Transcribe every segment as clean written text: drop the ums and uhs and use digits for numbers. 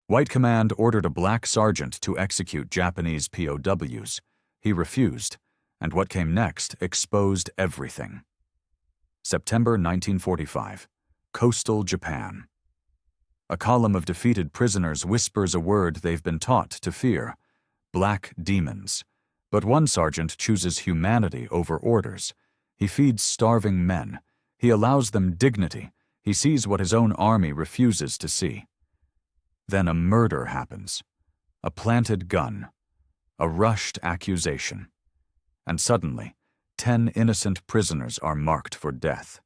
White command ordered a black sergeant to execute Japanese POWs. He refused, and what came next exposed everything. September 1945. Coastal Japan. A column of defeated prisoners whispers a word they've been taught to fear: black demons. But one sergeant chooses humanity over orders. He feeds starving men. He allows them dignity. He sees what his own army refuses to see. Then a murder happens. A planted gun. A rushed accusation. And suddenly, 10 innocent prisoners are marked for death.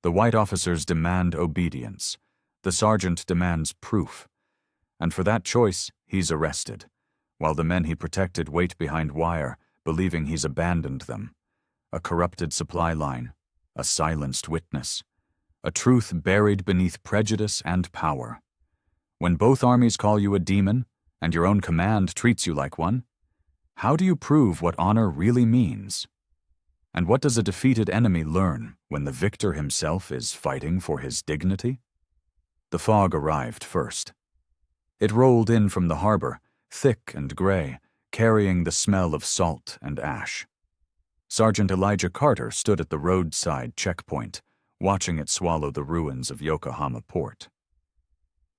The white officers demand obedience. The sergeant demands proof. And for that choice, he's arrested, while the men he protected wait behind wire, believing he's abandoned them. A corrupted supply line. A silenced witness. A truth buried beneath prejudice and power. When both armies call you a demon, and your own command treats you like one, how do you prove what honor really means? And what does a defeated enemy learn when the victor himself is fighting for his dignity? The fog arrived first. It rolled in from the harbor, thick and gray, carrying the smell of salt and ash. Sergeant Elijah Carter stood at the roadside checkpoint, watching it swallow the ruins of Yokohama port.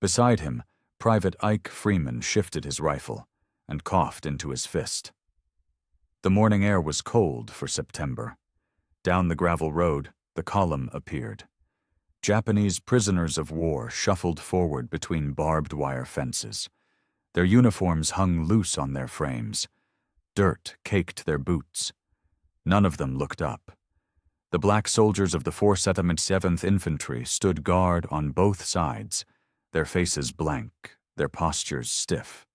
Beside him, Private Ike Freeman shifted his rifle and coughed into his fist. The morning air was cold for September. Down the gravel road, the column appeared. Japanese prisoners of war shuffled forward between barbed wire fences. Their uniforms hung loose on their frames. Dirt caked their boots. None of them looked up. The black soldiers of the 477th Infantry stood guard on both sides, their faces blank, their postures stiff.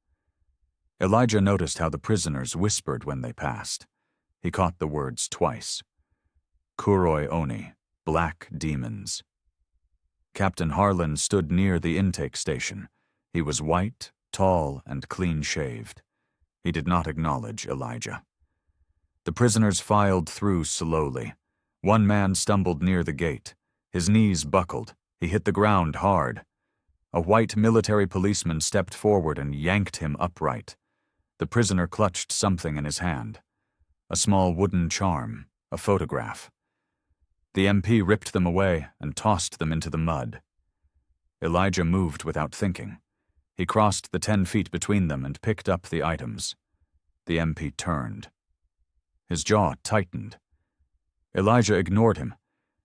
Elijah noticed how the prisoners whispered when they passed. He caught the words twice. Kuroi Oni, black demons. Captain Harlan stood near the intake station. He was white, tall, and clean-shaved. He did not acknowledge Elijah. The prisoners filed through slowly. One man stumbled near the gate. His knees buckled. He hit the ground hard. A white military policeman stepped forward and yanked him upright. The prisoner clutched something in his hand. A small wooden charm, a photograph. The MP ripped them away and tossed them into the mud. Elijah moved without thinking. He crossed the 10 feet between them and picked up the items. The MP turned. His jaw tightened. Elijah ignored him.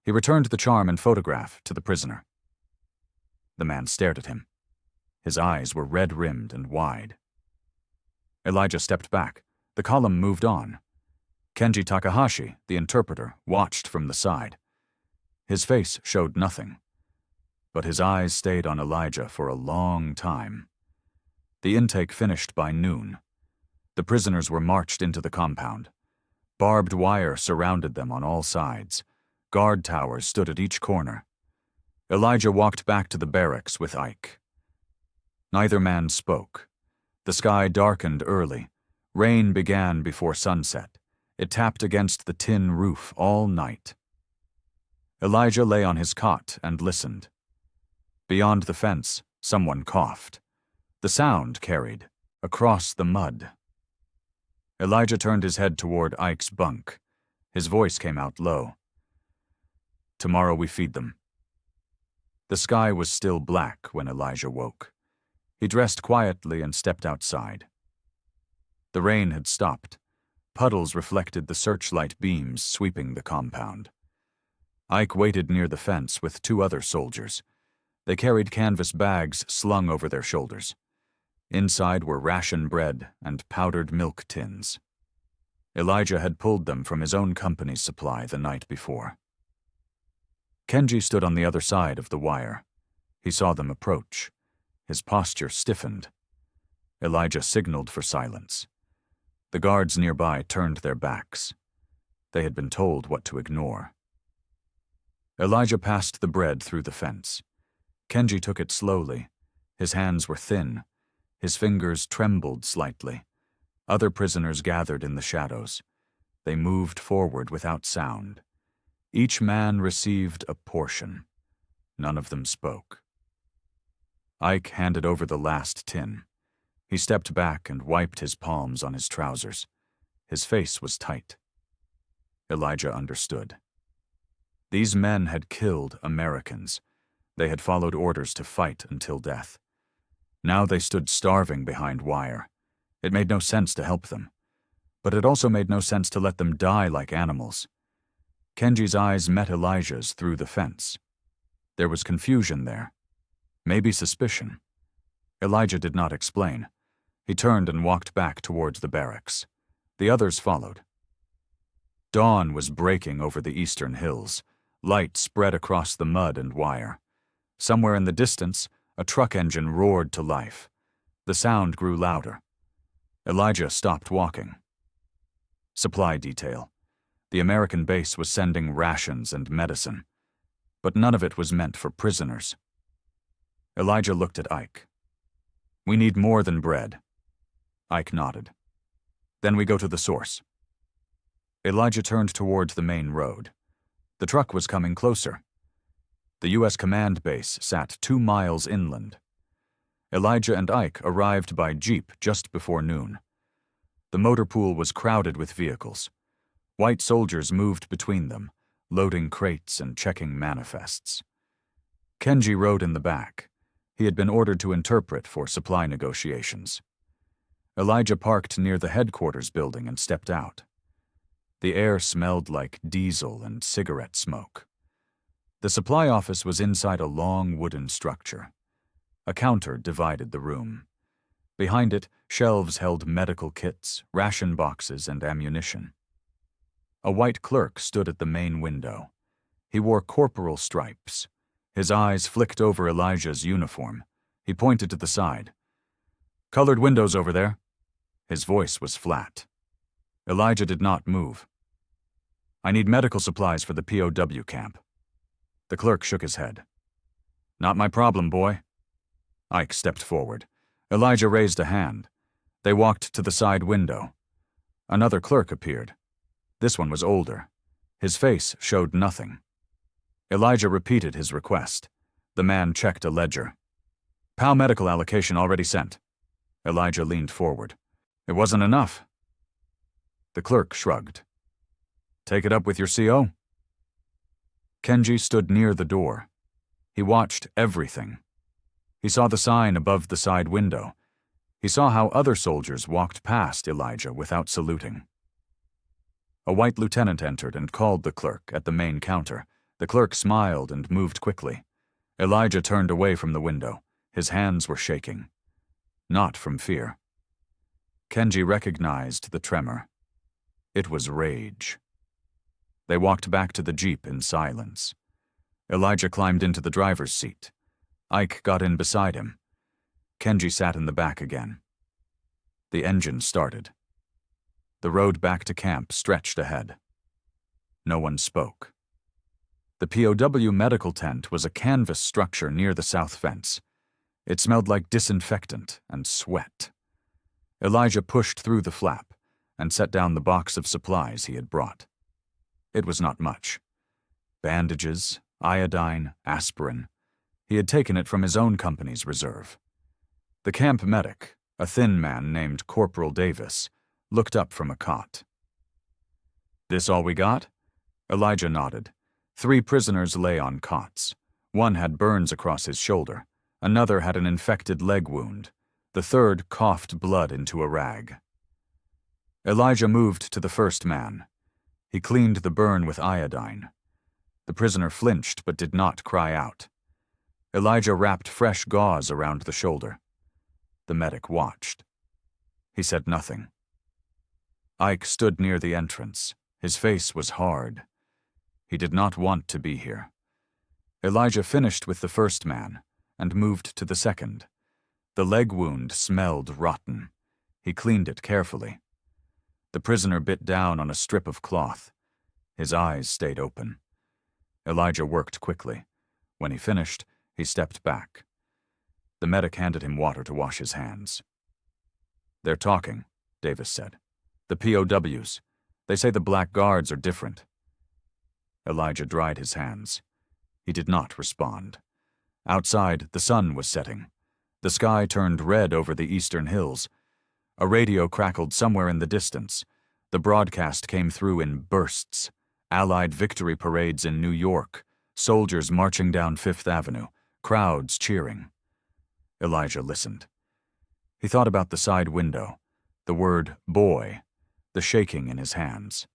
He returned the charm and photograph to the prisoner. The man stared at him. His eyes were red-rimmed and wide. Elijah stepped back. The column moved on. Kenji Takahashi, the interpreter, watched from the side. His face showed nothing, but his eyes stayed on Elijah for a long time. The intake finished by noon. The prisoners were marched into the compound. Barbed wire surrounded them on all sides. Guard towers stood at each corner. Elijah walked back to the barracks with Ike. Neither man spoke. The sky darkened early. Rain began before sunset. It tapped against the tin roof all night. Elijah lay on his cot and listened. Beyond the fence, someone coughed. The sound carried across the mud. Elijah turned his head toward Ike's bunk. His voice came out low. "Tomorrow we feed them." The sky was still black when Elijah woke. He dressed quietly and stepped outside. The rain had stopped. Puddles reflected the searchlight beams sweeping the compound. Ike waited near the fence with 2 other soldiers. They carried canvas bags slung over their shoulders. Inside were ration bread and powdered milk tins. Elijah had pulled them from his own company's supply the night before. Kenji stood on the other side of the wire. He saw them approach. His posture stiffened. Elijah signaled for silence. The guards nearby turned their backs. They had been told what to ignore. Elijah passed the bread through the fence. Kenji took it slowly. His hands were thin. His fingers trembled slightly. Other prisoners gathered in the shadows. They moved forward without sound. Each man received a portion. None of them spoke. Ike handed over the last tin. He stepped back and wiped his palms on his trousers. His face was tight. Elijah understood. These men had killed Americans. They had followed orders to fight until death. Now they stood starving behind wire. It made no sense to help them. But it also made no sense to let them die like animals. Kenji's eyes met Elijah's through the fence. There was confusion there. Maybe suspicion. Elijah did not explain. He turned and walked back towards the barracks. The others followed. Dawn was breaking over the eastern hills. Light spread across the mud and wire. Somewhere in the distance, a truck engine roared to life. The sound grew louder. Elijah stopped walking. Supply detail. The American base was sending rations and medicine, but none of it was meant for prisoners. Elijah looked at Ike. "We need more than bread." Ike nodded. "Then we go to the source." Elijah turned toward the main road. The truck was coming closer. The U.S. command base sat 2 miles inland. Elijah and Ike arrived by jeep just before noon. The motor pool was crowded with vehicles. White soldiers moved between them, loading crates and checking manifests. Kenji rode in the back. He had been ordered to interpret for supply negotiations. Elijah parked near the headquarters building and stepped out. The air smelled like diesel and cigarette smoke. The supply office was inside a long wooden structure. A counter divided the room. Behind it, shelves held medical kits, ration boxes, and ammunition. A white clerk stood at the main window. He wore corporal stripes. His eyes flicked over Elijah's uniform. He pointed to the side. "Colored windows over there." His voice was flat. Elijah did not move. "I need medical supplies for the POW camp." The clerk shook his head. "Not my problem, boy." Ike stepped forward. Elijah raised a hand. They walked to the side window. Another clerk appeared. This one was older. His face showed nothing. Elijah repeated his request. The man checked a ledger. "POW medical allocation already sent." Elijah leaned forward. "It wasn't enough." The clerk shrugged. "Take it up with your CO?" Kenji stood near the door. He watched everything. He saw the sign above the side window. He saw how other soldiers walked past Elijah without saluting. A white lieutenant entered and called the clerk at the main counter. The clerk smiled and moved quickly. Elijah turned away from the window. His hands were shaking. Not from fear. Kenji recognized the tremor. It was rage. They walked back to the jeep in silence. Elijah climbed into the driver's seat. Ike got in beside him. Kenji sat in the back again. The engine started. The road back to camp stretched ahead. No one spoke. The POW medical tent was a canvas structure near the south fence. It smelled like disinfectant and sweat. Elijah pushed through the flap and set down the box of supplies he had brought. It was not much. Bandages, iodine, aspirin. He had taken it from his own company's reserve. The camp medic, a thin man named Corporal Davis, looked up from a cot. "This all we got?" Elijah nodded. 3 prisoners lay on cots. One had burns across his shoulder. Another had an infected leg wound. The third coughed blood into a rag. Elijah moved to the first man. He cleaned the burn with iodine. The prisoner flinched but did not cry out. Elijah wrapped fresh gauze around the shoulder. The medic watched. He said nothing. Ike stood near the entrance. His face was hard. He did not want to be here. Elijah finished with the first man and moved to the second. The leg wound smelled rotten. He cleaned it carefully. The prisoner bit down on a strip of cloth. His eyes stayed open. Elijah worked quickly. When he finished, he stepped back. The medic handed him water to wash his hands. "They're talking," Davis said. "The POWs. They say the black guards are different." Elijah dried his hands. He did not respond. Outside, the sun was setting. The sky turned red over the eastern hills. A radio crackled somewhere in the distance. The broadcast came through in bursts. Allied victory parades in New York, soldiers marching down Fifth Avenue, crowds cheering. Elijah listened. He thought about the side window, the word boy, the shaking in his hands.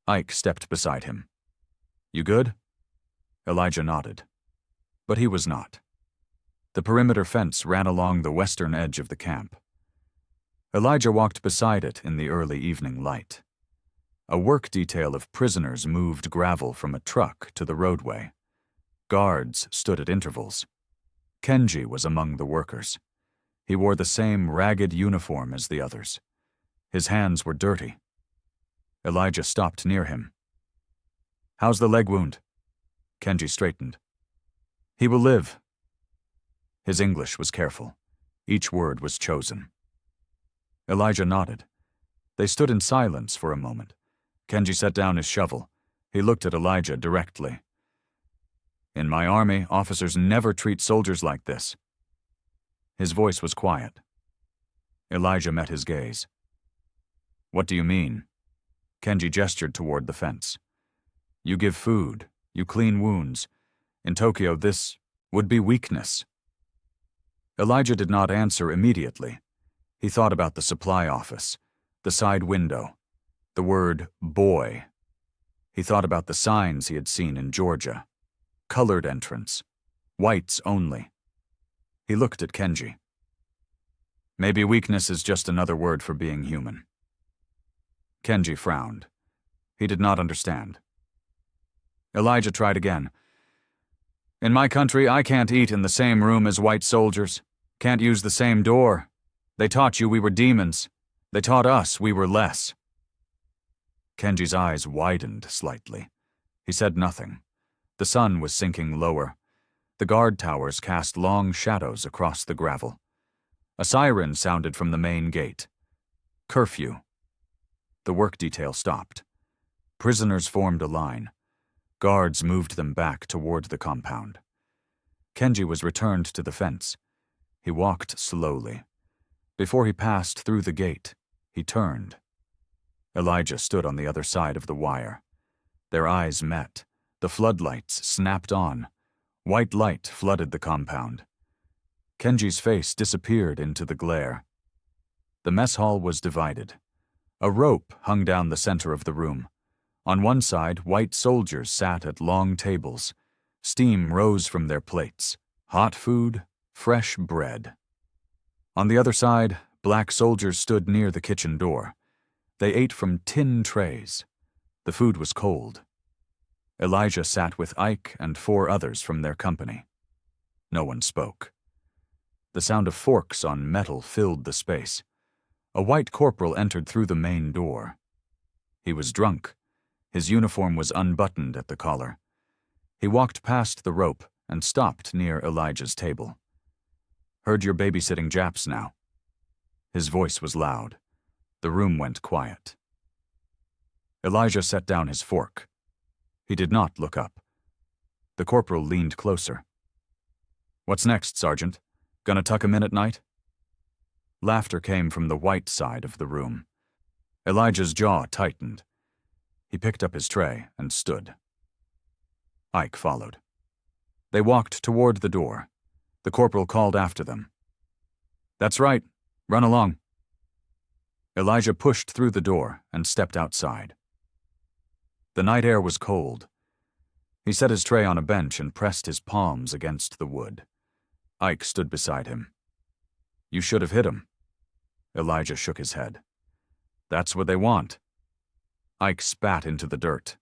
Ike stepped beside him. "You good?" Elijah nodded. But he was not. The perimeter fence ran along the western edge of the camp. Elijah walked beside it in the early evening light. A work detail of prisoners moved gravel from a truck to the roadway. Guards stood at intervals. Kenji was among the workers. He wore the same ragged uniform as the others. His hands were dirty. Elijah stopped near him. "How's the leg wound?" Kenji straightened. "He will live." His English was careful. Each word was chosen. Elijah nodded. They stood in silence for a moment. Kenji set down his shovel. He looked at Elijah directly. "In my army, officers never treat soldiers like this." His voice was quiet. Elijah met his gaze. "What do you mean?" Kenji gestured toward the fence. "You give food. You clean wounds. In Tokyo, this would be weakness." Elijah did not answer immediately. He thought about the supply office, the side window, the word boy. He thought about the signs he had seen in Georgia. Colored entrance. Whites only. He looked at Kenji. "Maybe weakness is just another word for being human." Kenji frowned. He did not understand. Elijah tried again. "In my country, I can't eat in the same room as white soldiers. Can't use the same door. They taught you we were demons. They taught us we were less." Kenji's eyes widened slightly. He said nothing. The sun was sinking lower. The guard towers cast long shadows across the gravel. A siren sounded from the main gate. Curfew. The work detail stopped. Prisoners formed a line. Guards moved them back toward the compound. Kenji was returned to the fence. He walked slowly. Before he passed through the gate, he turned. Elijah stood on the other side of the wire. Their eyes met. The floodlights snapped on. White light flooded the compound. Kenji's face disappeared into the glare. The mess hall was divided. A rope hung down the center of the room. On one side, white soldiers sat at long tables. Steam rose from their plates. Hot food, fresh bread. On the other side, black soldiers stood near the kitchen door. They ate from tin trays. The food was cold. Elijah sat with Ike and 4 others from their company. No one spoke. The sound of forks on metal filled the space. A white corporal entered through the main door. He was drunk. His uniform was unbuttoned at the collar. He walked past the rope and stopped near Elijah's table. "Heard you're babysitting Japs now." His voice was loud. The room went quiet. Elijah set down his fork. He did not look up. The corporal leaned closer. "What's next, Sergeant? Gonna tuck him in at night?" Laughter came from the white side of the room. Elijah's jaw tightened. He picked up his tray and stood. Ike followed. They walked toward the door. The corporal called after them. "That's right. Run along." Elijah pushed through the door and stepped outside. The night air was cold. He set his tray on a bench and pressed his palms against the wood. Ike stood beside him. "You should have hit him." Elijah shook his head. "That's what they want." Ike spat into the dirt.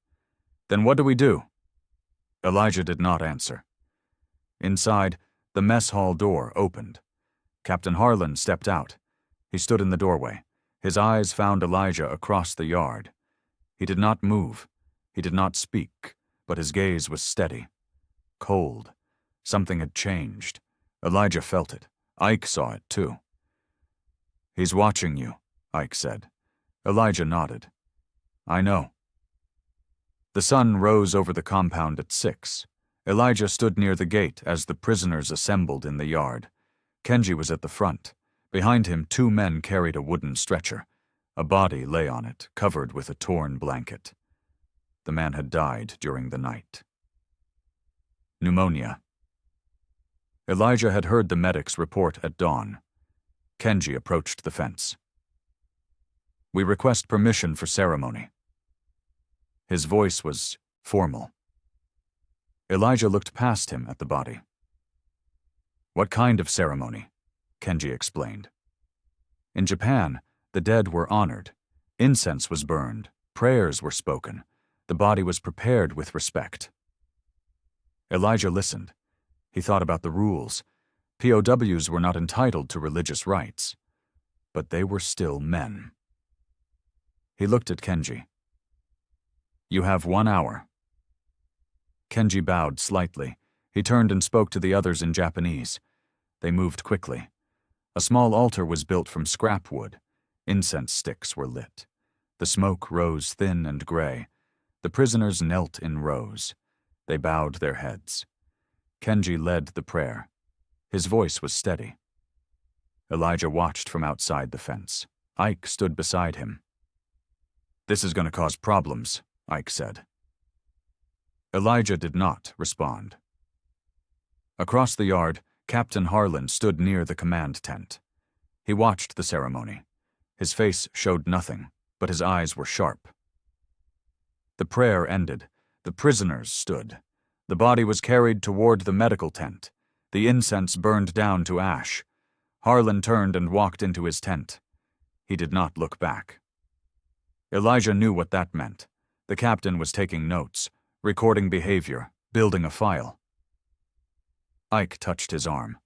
"Then what do we do?" Elijah did not answer. Inside, the mess hall door opened. Captain Harlan stepped out. He stood in the doorway. His eyes found Elijah across the yard. He did not move. He did not speak, but his gaze was steady. Cold. Something had changed. Elijah felt it. Ike saw it, too. "He's watching you," Ike said. Elijah nodded. "I know." The sun rose over the compound at 6. Elijah stood near the gate as the prisoners assembled in the yard. Kenji was at the front. Behind him, 2 men carried a wooden stretcher. A body lay on it, covered with a torn blanket. The man had died during the night. Pneumonia. Elijah had heard the medics report at dawn. Kenji approached the fence. "We request permission for ceremony." His voice was formal. Elijah looked past him at the body. "What kind of ceremony?" Kenji explained. "In Japan, the dead were honored. Incense was burned. Prayers were spoken. The body was prepared with respect." Elijah listened. He thought about the rules. POWs were not entitled to religious rites, but they were still men. He looked at Kenji. "You have 1 hour." Kenji bowed slightly. He turned and spoke to the others in Japanese. They moved quickly. A small altar was built from scrap wood. Incense sticks were lit. The smoke rose thin and gray. The prisoners knelt in rows. They bowed their heads. Kenji led the prayer. His voice was steady. Elijah watched from outside the fence. Ike stood beside him. "This is going to cause problems," Ike said. Elijah did not respond. Across the yard, Captain Harlan stood near the command tent. He watched the ceremony. His face showed nothing, but his eyes were sharp. The prayer ended. The prisoners stood. The body was carried toward the medical tent. The incense burned down to ash. Harlan turned and walked into his tent. He did not look back. Elijah knew what that meant. The captain was taking notes, recording behavior, building a file. Ike touched his arm.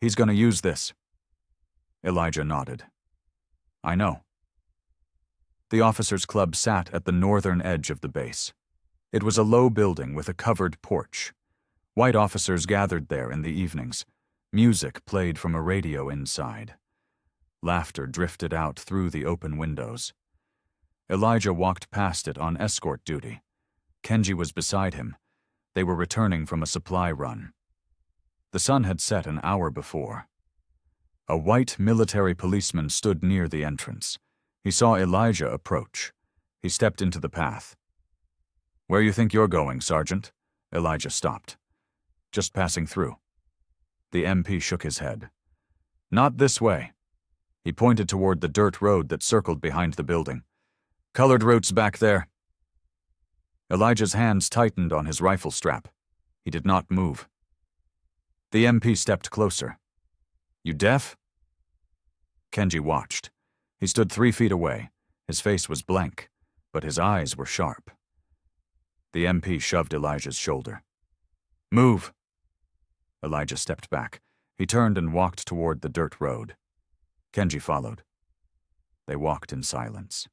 "He's going to use this." Elijah nodded. "I know." The officers' club sat at the northern edge of the base. It was a low building with a covered porch. White officers gathered there in the evenings. Music played from a radio inside. Laughter drifted out through the open windows. Elijah walked past it on escort duty. Kenji was beside him. They were returning from a supply run. The sun had set an hour before. A white military policeman stood near the entrance. He saw Elijah approach. He stepped into the path. "Where you think you're going, Sergeant?" Elijah stopped. "Just passing through." The MP shook his head. "Not this way." He pointed toward the dirt road that circled behind the building. "Colored routes back there." Elijah's hands tightened on his rifle strap. He did not move. The MP stepped closer. "You deaf?" Kenji watched. He stood 3 feet away. His face was blank, but his eyes were sharp. The MP shoved Elijah's shoulder. "Move." Elijah stepped back. He turned and walked toward the dirt road. Kenji followed. They walked in silence.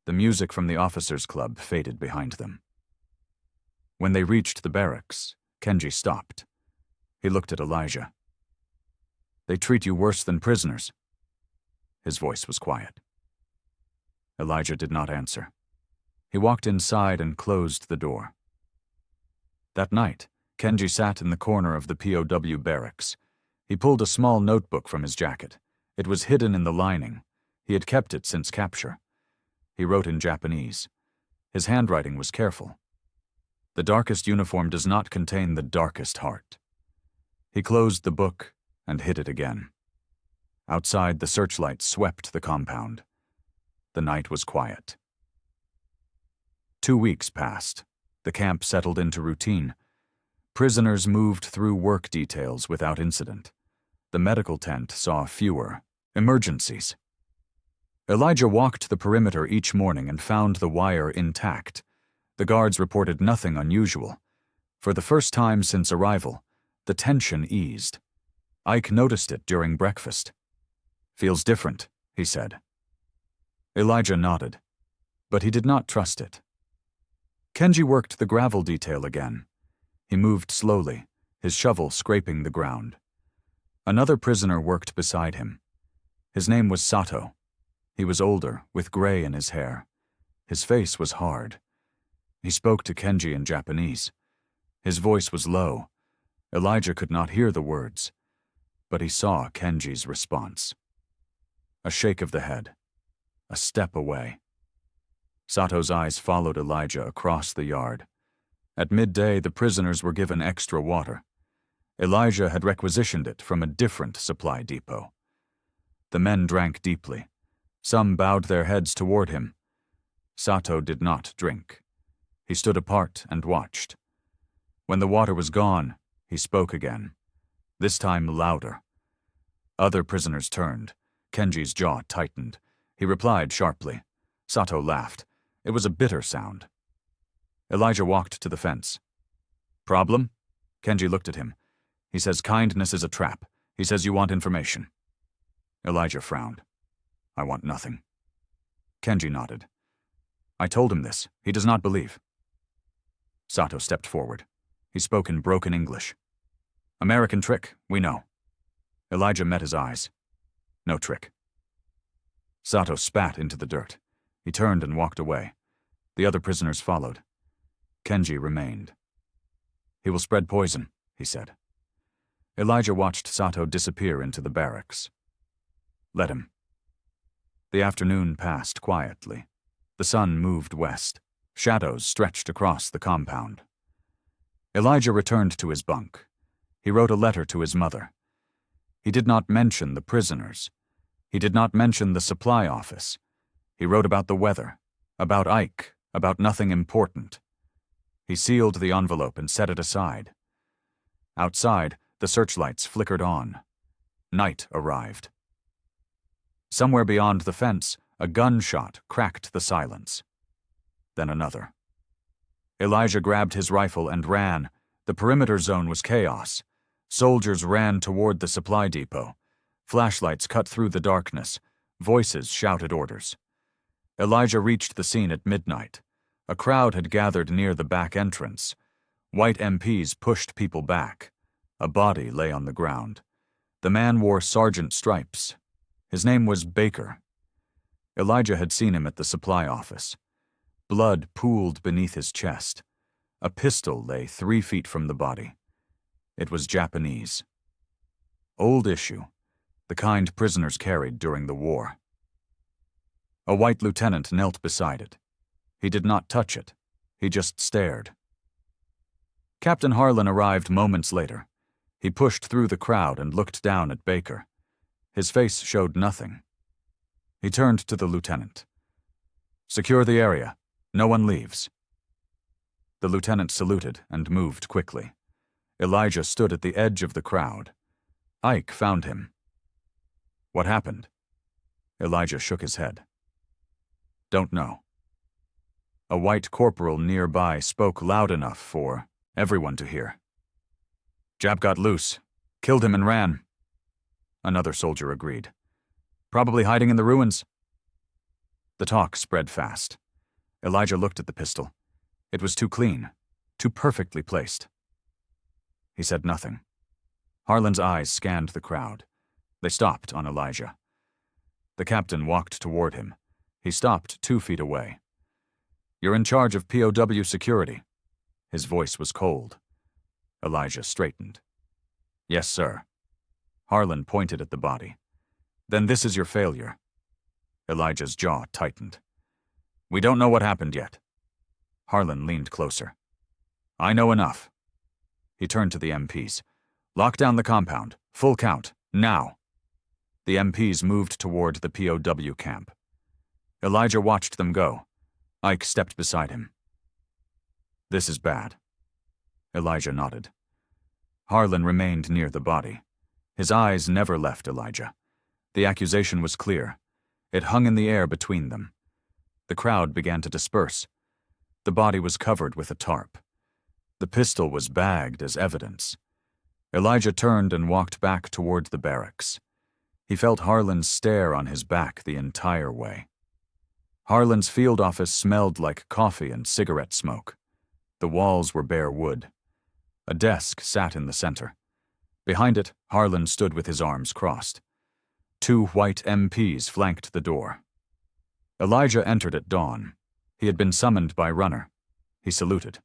The music from the officers' club faded behind them. When they reached the barracks, Kenji stopped. He looked at Elijah. "They treat you worse than prisoners." His voice was quiet. Elijah did not answer. He walked inside and closed the door. That night, Kenji sat in the corner of the POW barracks. He pulled a small notebook from his jacket. It was hidden in the lining. He had kept it since capture. He wrote in Japanese. His handwriting was careful. The darkest uniform does not contain the darkest heart. He closed the book and hid it again. Outside, the searchlight swept the compound. The night was quiet. 2 weeks passed. The camp settled into routine. Prisoners moved through work details without incident. The medical tent saw fewer emergencies. Elijah walked the perimeter each morning and found the wire intact. The guards reported nothing unusual. For the first time since arrival, the tension eased. Ike noticed it during breakfast. "Feels different," he said. Elijah nodded, but he did not trust it. Kenji worked the gravel detail again. He moved slowly, his shovel scraping the ground. Another prisoner worked beside him. His name was Sato. He was older, with gray in his hair. His face was hard. He spoke to Kenji in Japanese. His voice was low. Elijah could not hear the words. But he saw Kenji's response. A shake of the head. A step away. Sato's eyes followed Elijah across the yard. At midday, the prisoners were given extra water. Elijah had requisitioned it from a different supply depot. The men drank deeply. Some bowed their heads toward him. Sato did not drink. He stood apart and watched. When the water was gone, he spoke again, this time louder. Other prisoners turned. Kenji's jaw tightened. He replied sharply. Sato laughed. It was a bitter sound. Elijah walked to the fence. Problem? Kenji looked at him. He says kindness is a trap. He says you want information. Elijah frowned. I want nothing. Kenji nodded. I told him this. He does not believe. Sato stepped forward. He spoke in broken English. American trick, we know. Elijah met his eyes. No trick. Sato spat into the dirt. He turned and walked away. The other prisoners followed. Kenji remained. He will spread poison, he said. Elijah watched Sato disappear into the barracks. Let him. The afternoon passed quietly. The sun moved west. Shadows stretched across the compound. Elijah returned to his bunk. He wrote a letter to his mother. He did not mention the prisoners. He did not mention the supply office. He wrote about the weather, about Ike, about nothing important. He sealed the envelope and set it aside. Outside, the searchlights flickered on. Night arrived. Somewhere beyond the fence, a gunshot cracked the silence. Then another. Elijah grabbed his rifle and ran. The perimeter zone was chaos. Soldiers ran toward the supply depot. Flashlights cut through the darkness. Voices shouted orders. Elijah reached the scene at midnight. A crowd had gathered near the back entrance. White MPs pushed people back. A body lay on the ground. The man wore sergeant stripes. His name was Baker. Elijah had seen him at the supply office. Blood pooled beneath his chest. A pistol lay 3 feet from the body. It was Japanese. Old issue, the kind prisoners carried during the war. A white lieutenant knelt beside it. He did not touch it. He just stared. Captain Harlan arrived moments later. He pushed through the crowd and looked down at Baker. His face showed nothing. He turned to the lieutenant. Secure the area. No one leaves. The lieutenant saluted and moved quickly. Elijah stood at the edge of the crowd. Ike found him. What happened? Elijah shook his head. Don't know. A white corporal nearby spoke loud enough for everyone to hear. Jap got loose, killed him and ran. Another soldier agreed. Probably hiding in the ruins. The talk spread fast. Elijah looked at the pistol. It was too clean, too perfectly placed. He said nothing. Harlan's eyes scanned the crowd. They stopped on Elijah. The captain walked toward him. He stopped 2 feet away. You're in charge of POW security. His voice was cold. Elijah straightened. Yes, sir. Harlan pointed at the body. Then this is your failure. Elijah's jaw tightened. We don't know what happened yet. Harlan leaned closer. I know enough. He turned to the MPs. Lock down the compound. Full count. Now. The MPs moved toward the POW camp. Elijah watched them go. Ike stepped beside him. This is bad. Elijah nodded. Harlan remained near the body. His eyes never left Elijah. The accusation was clear. It hung in the air between them. The crowd began to disperse. The body was covered with a tarp. The pistol was bagged as evidence. Elijah turned and walked back toward the barracks. He felt Harlan's stare on his back the entire way. Harlan's field office smelled like coffee and cigarette smoke. The walls were bare wood. A desk sat in the center. Behind it, Harlan stood with his arms crossed. 2 white MPs flanked the door. Elijah entered at dawn. He had been summoned by Runner. He saluted.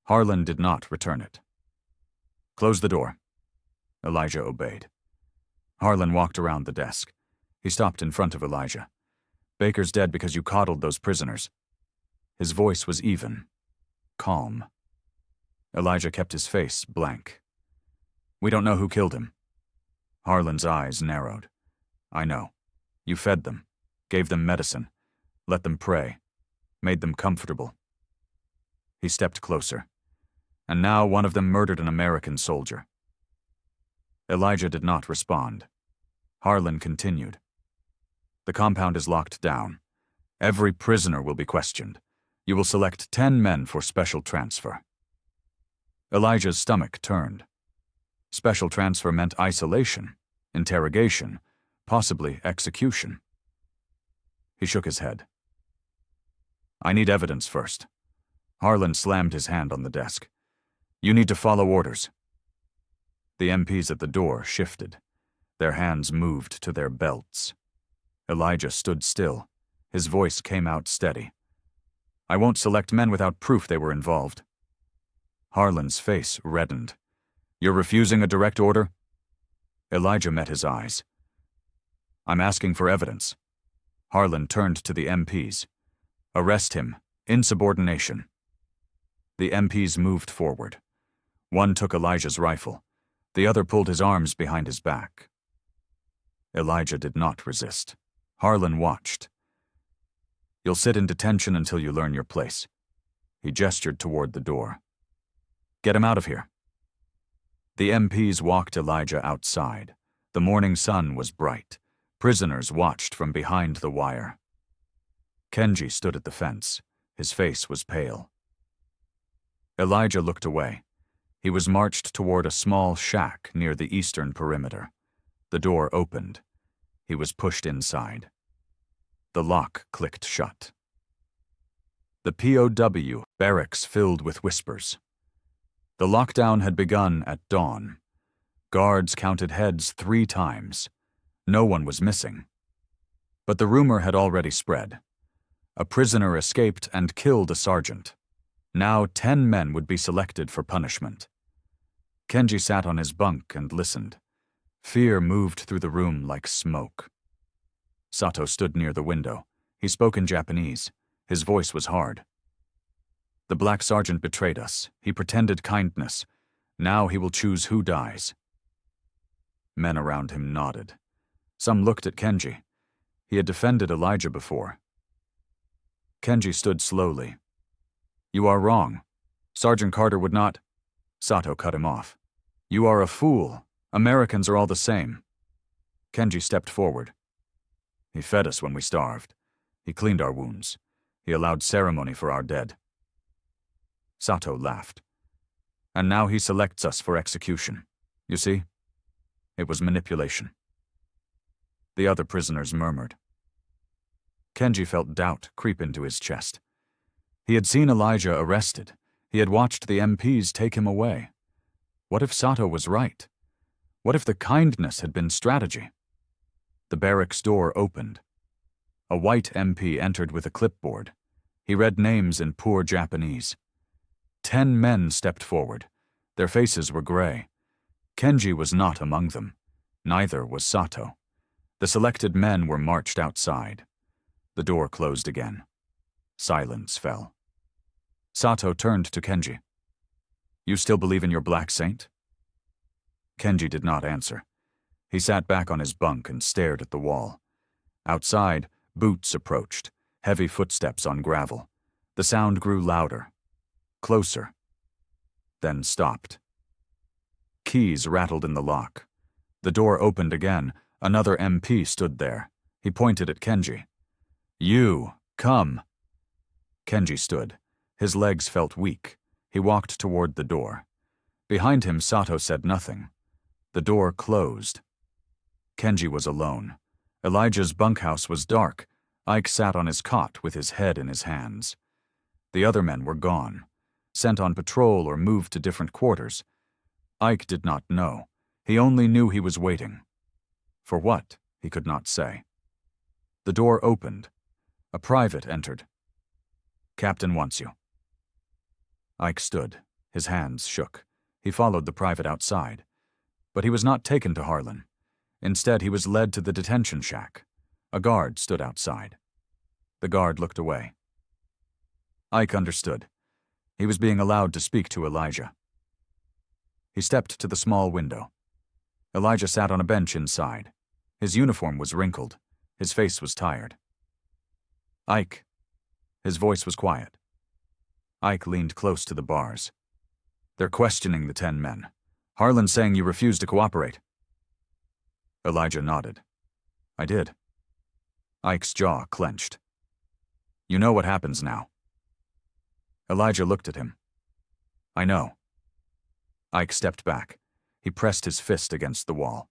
Harlan did not return it. Close the door. Elijah obeyed. Harlan walked around the desk. He stopped in front of Elijah. "Baker's dead because you coddled those prisoners." His voice was even, calm. Elijah kept his face blank. "We don't know who killed him." Harlan's eyes narrowed. "I know. You fed them, gave them medicine, let them pray, made them comfortable." He stepped closer. "And now one of them murdered an American soldier." Elijah did not respond. Harlan continued. "The compound is locked down. Every prisoner will be questioned. You will select 10 men for special transfer." Elijah's stomach turned. Special transfer meant isolation, interrogation, possibly execution. He shook his head. "I need evidence first." Harlan slammed his hand on the desk. "You need to follow orders." The MPs at the door shifted. Their hands moved to their belts. Elijah stood still. His voice came out steady. "I won't select men without proof they were involved." Harlan's face reddened. "You're refusing a direct order?" Elijah met his eyes. "I'm asking for evidence." Harlan turned to the MPs. "Arrest him. Insubordination." The MPs moved forward. One took Elijah's rifle. The other pulled his arms behind his back. Elijah did not resist. Harlan watched. "You'll sit in detention until you learn your place." He gestured toward the door. "Get him out of here." The MPs walked Elijah outside. The morning sun was bright. Prisoners watched from behind the wire. Kenji stood at the fence. His face was pale. Elijah looked away. He was marched toward a small shack near the eastern perimeter. The door opened. He was pushed inside. The lock clicked shut. The POW barracks filled with whispers. The lockdown had begun at dawn. Guards counted heads 3 times. No one was missing. But the rumor had already spread. A prisoner escaped and killed a sergeant. Now 10 men would be selected for punishment. Kenji sat on his bunk and listened. Fear moved through the room like smoke. Sato stood near the window. He spoke in Japanese. His voice was hard. "The black sergeant betrayed us. He pretended kindness. Now he will choose who dies." Men around him nodded. Some looked at Kenji. He had defended Elijah before. Kenji stood slowly. "You are wrong. Sergeant Carter would not—" Sato cut him off. "You are a fool. Americans are all the same." Kenji stepped forward. "He fed us when we starved. He cleaned our wounds. He allowed ceremony for our dead." Sato laughed. "And now he selects us for execution. You see? It was manipulation." The other prisoners murmured. Kenji felt doubt creep into his chest. He had seen Elijah arrested. He had watched the MPs take him away. What if Sato was right? What if the kindness had been strategy? The barracks door opened. A white MP entered with a clipboard. He read names in poor Japanese. 10 men stepped forward. Their faces were gray. Kenji was not among them. Neither was Sato. The selected men were marched outside. The door closed again. Silence fell. Sato turned to Kenji. "You still believe in your black saint?" Kenji did not answer. He sat back on his bunk and stared at the wall. Outside, boots approached, heavy footsteps on gravel. The sound grew louder, closer, then stopped. Keys rattled in the lock. The door opened again. Another MP stood there. He pointed at Kenji. "You, come." Kenji stood. His legs felt weak. He walked toward the door. Behind him, Sato said nothing. The door closed. Kenji was alone. Elijah's bunkhouse was dark. Ike sat on his cot with his head in his hands. The other men were gone, sent on patrol or moved to different quarters. Ike did not know. He only knew he was waiting. For what, he could not say. The door opened. A private entered. "Captain wants you." Ike stood. His hands shook. He followed the private outside. But he was not taken to Harlan. Instead, he was led to the detention shack. A guard stood outside. The guard looked away. Ike understood. He was being allowed to speak to Elijah. He stepped to the small window. Elijah sat on a bench inside. His uniform was wrinkled. His face was tired. "Ike." His voice was quiet. Ike leaned close to the bars. "They're questioning the 10 men. Harlan's saying you refused to cooperate." Elijah nodded. "I did." Ike's jaw clenched. "You know what happens now." Elijah looked at him. "I know." Ike stepped back. He pressed his fist against the wall.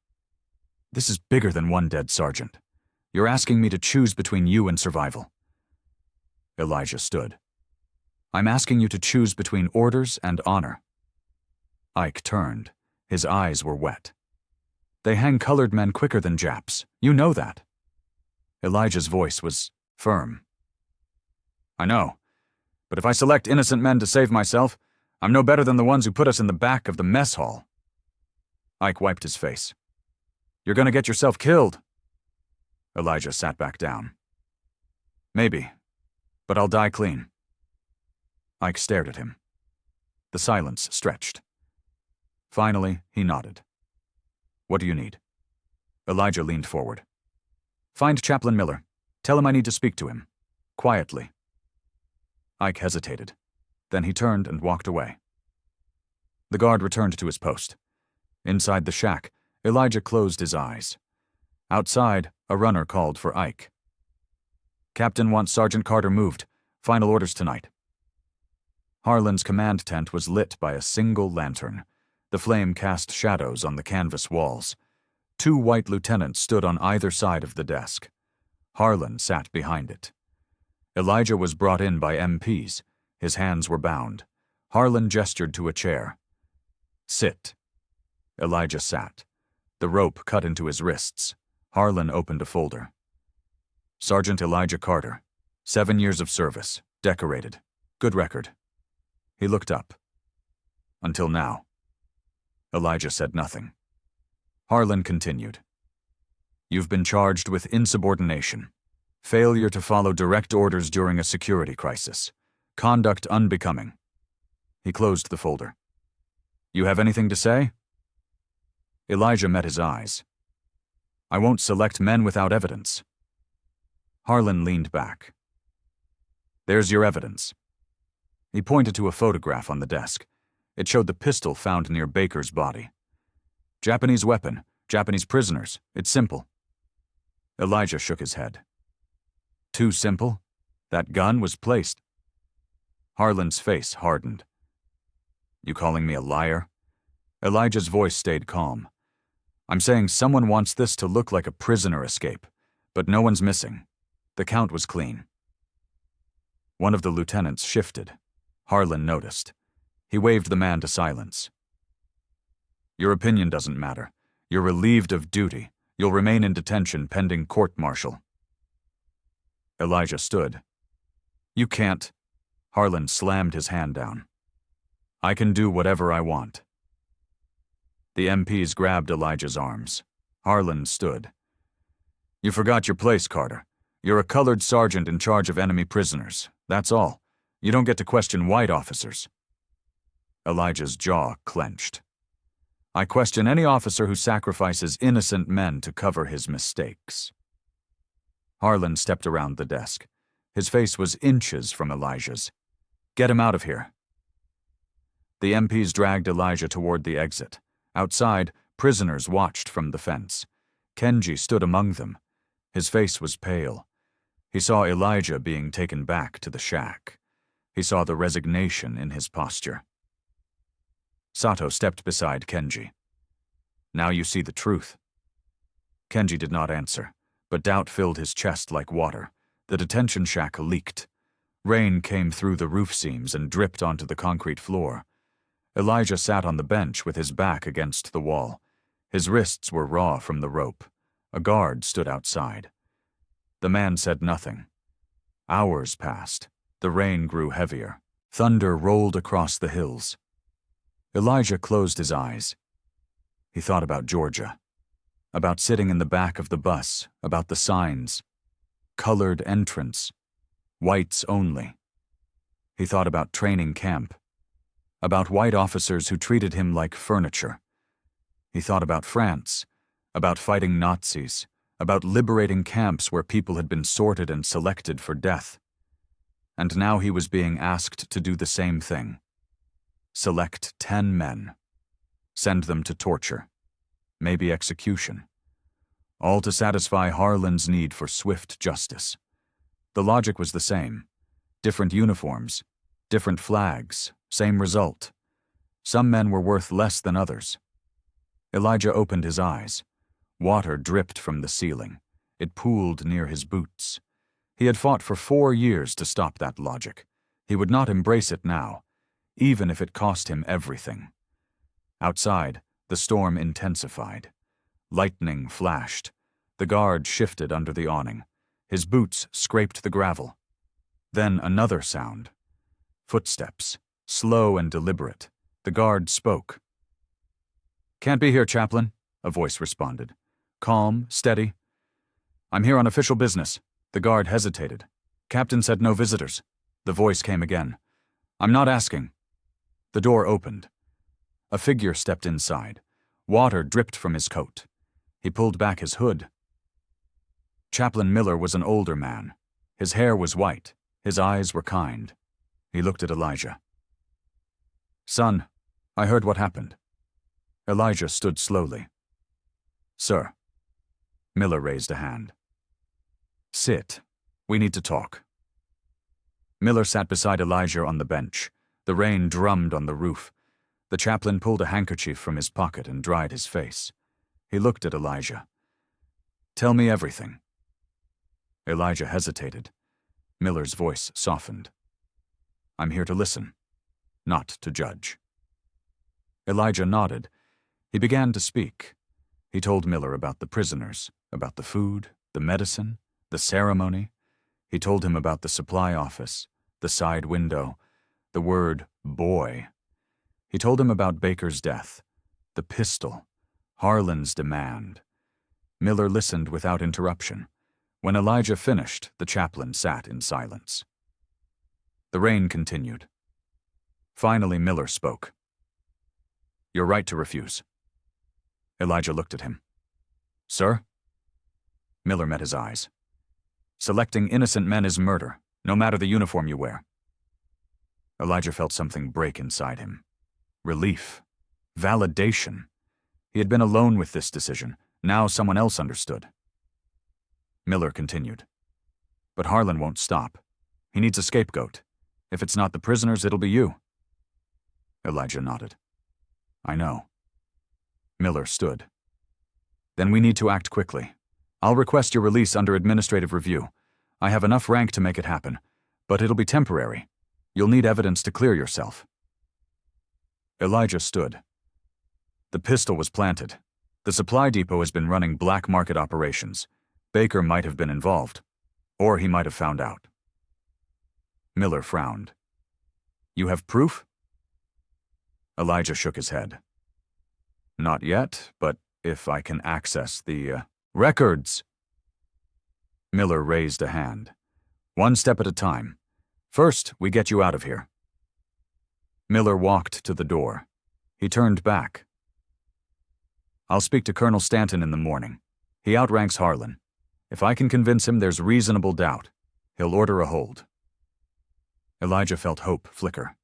"This is bigger than one dead sergeant. You're asking me to choose between you and survival." Elijah stood. "I'm asking you to choose between orders and honor." Ike turned. His eyes were wet. "They hang colored men quicker than Japs. You know that." Elijah's voice was firm. "I know. But if I select innocent men to save myself, I'm no better than the ones who put us in the back of the mess hall." Ike wiped his face. "You're going to get yourself killed." Elijah sat back down. "Maybe, but I'll die clean." Ike stared at him. The silence stretched. Finally, he nodded. "What do you need?" Elijah leaned forward. "Find Chaplain Miller. Tell him I need to speak to him. Quietly." Ike hesitated. Then he turned and walked away. The guard returned to his post. Inside the shack, Elijah closed his eyes. Outside, a runner called for Ike. "Captain wants Sergeant Carter moved. Final orders tonight." Harlan's command tent was lit by a single lantern. The flame cast shadows on the canvas walls. 2 white lieutenants stood on either side of the desk. Harlan sat behind it. Elijah was brought in by MPs. His hands were bound. Harlan gestured to a chair. "Sit." Elijah sat. The rope cut into his wrists. Harlan opened a folder. "Sergeant Elijah Carter, 7 years of service, decorated, good record." He looked up. "Until now." Elijah said nothing. Harlan continued. "You've been charged with insubordination, failure to follow direct orders during a security crisis, conduct unbecoming." He closed the folder. "You have anything to say?" Elijah met his eyes. "I won't select men without evidence." Harlan leaned back. "There's your evidence." He pointed to a photograph on the desk. It showed the pistol found near Baker's body. "Japanese weapon, Japanese prisoners. It's simple." Elijah shook his head. "Too simple? That gun was placed." Harlan's face hardened. "You calling me a liar?" Elijah's voice stayed calm. "I'm saying someone wants this to look like a prisoner escape, but no one's missing. The count was clean." One of the lieutenants shifted. Harlan noticed. He waved the man to silence. "Your opinion doesn't matter. You're relieved of duty. You'll remain in detention pending court-martial." Elijah stood. "You can't." Harlan slammed his hand down. "I can do whatever I want." The MPs grabbed Elijah's arms. Harlan stood. "You forgot your place, Carter. You're a colored sergeant in charge of enemy prisoners. That's all. You don't get to question white officers." Elijah's jaw clenched. "I question any officer who sacrifices innocent men to cover his mistakes." Harlan stepped around the desk. His face was inches from Elijah's. "Get him out of here." The MPs dragged Elijah toward the exit. Outside, prisoners watched from the fence. Kenji stood among them. His face was pale. He saw Elijah being taken back to the shack. He saw the resignation in his posture. Sato stepped beside Kenji. "Now you see the truth." Kenji did not answer, but doubt filled his chest like water. The detention shack leaked. Rain came through the roof seams and dripped onto the concrete floor. Elijah sat on the bench with his back against the wall. His wrists were raw from the rope. A guard stood outside. The man said nothing. Hours passed. The rain grew heavier. Thunder rolled across the hills. Elijah closed his eyes. He thought about Georgia. about sitting in the back of the bus, about the signs. Colored entrance. Whites only. He thought about training camp. About white officers who treated him like furniture. He thought about France, about fighting Nazis, about liberating camps where people had been sorted and selected for death. And now he was being asked to do the same thing. Select 10 men. Send them to torture. Maybe execution. All to satisfy Harlan's need for swift justice. The logic was the same. Different uniforms, different flags, same result. Some men were worth less than others. Elijah opened his eyes. Water dripped from the ceiling. It pooled near his boots. He had fought for 4 years to stop that logic. He would not embrace it now, even if it cost him everything. Outside, the storm intensified. Lightning flashed. The guard shifted under the awning. His boots scraped the gravel. Then another sound. Footsteps, slow and deliberate. The guard spoke. "Can't be here, Chaplain," a voice responded. Calm, steady. "I'm here on official business." The guard hesitated. "Captain said no visitors." The voice came again. "I'm not asking." The door opened. A figure stepped inside. Water dripped from his coat. He pulled back his hood. Chaplain Miller was an older man. His hair was white. His eyes were kind. He looked at Elijah. "Son, I heard what happened." Elijah stood slowly. "Sir." Miller raised a hand. "Sit. We need to talk." Miller sat beside Elijah on the bench. The rain drummed on the roof. The chaplain pulled a handkerchief from his pocket and dried his face. He looked at Elijah. "Tell me everything." Elijah hesitated. Miller's voice softened. "I'm here to listen, not to judge." Elijah nodded. He began to speak. He told Miller about the prisoners, about the food, the medicine, the ceremony. He told him about the supply office, the side window, the word boy. He told him about Baker's death, the pistol, Harlan's demand. Miller listened without interruption. When Elijah finished, the chaplain sat in silence. The rain continued. Finally, Miller spoke. "You're right to refuse." Elijah looked at him. "Sir?" Miller met his eyes. "Selecting innocent men is murder, no matter the uniform you wear." Elijah felt something break inside him. Relief. Validation. He had been alone with this decision. Now someone else understood. Miller continued. "But Harlan won't stop. He needs a scapegoat. If it's not the prisoners, it'll be you." Elijah nodded. "I know." Miller stood. "Then we need to act quickly. I'll request your release under administrative review. I have enough rank to make it happen, but it'll be temporary. You'll need evidence to clear yourself." Elijah stood. The pistol was planted. The supply depot has been running black market operations. Baker might have been involved, or he might have found out. Miller frowned. "You have proof?" Elijah shook his head. "Not yet, but if I can access the records." Miller raised a hand. "One step at a time. First, we get you out of here." Miller walked to the door. He turned back. "I'll speak to Colonel Stanton in the morning. He outranks Harlan. If I can convince him there's reasonable doubt, he'll order a hold." Elijah felt hope flicker.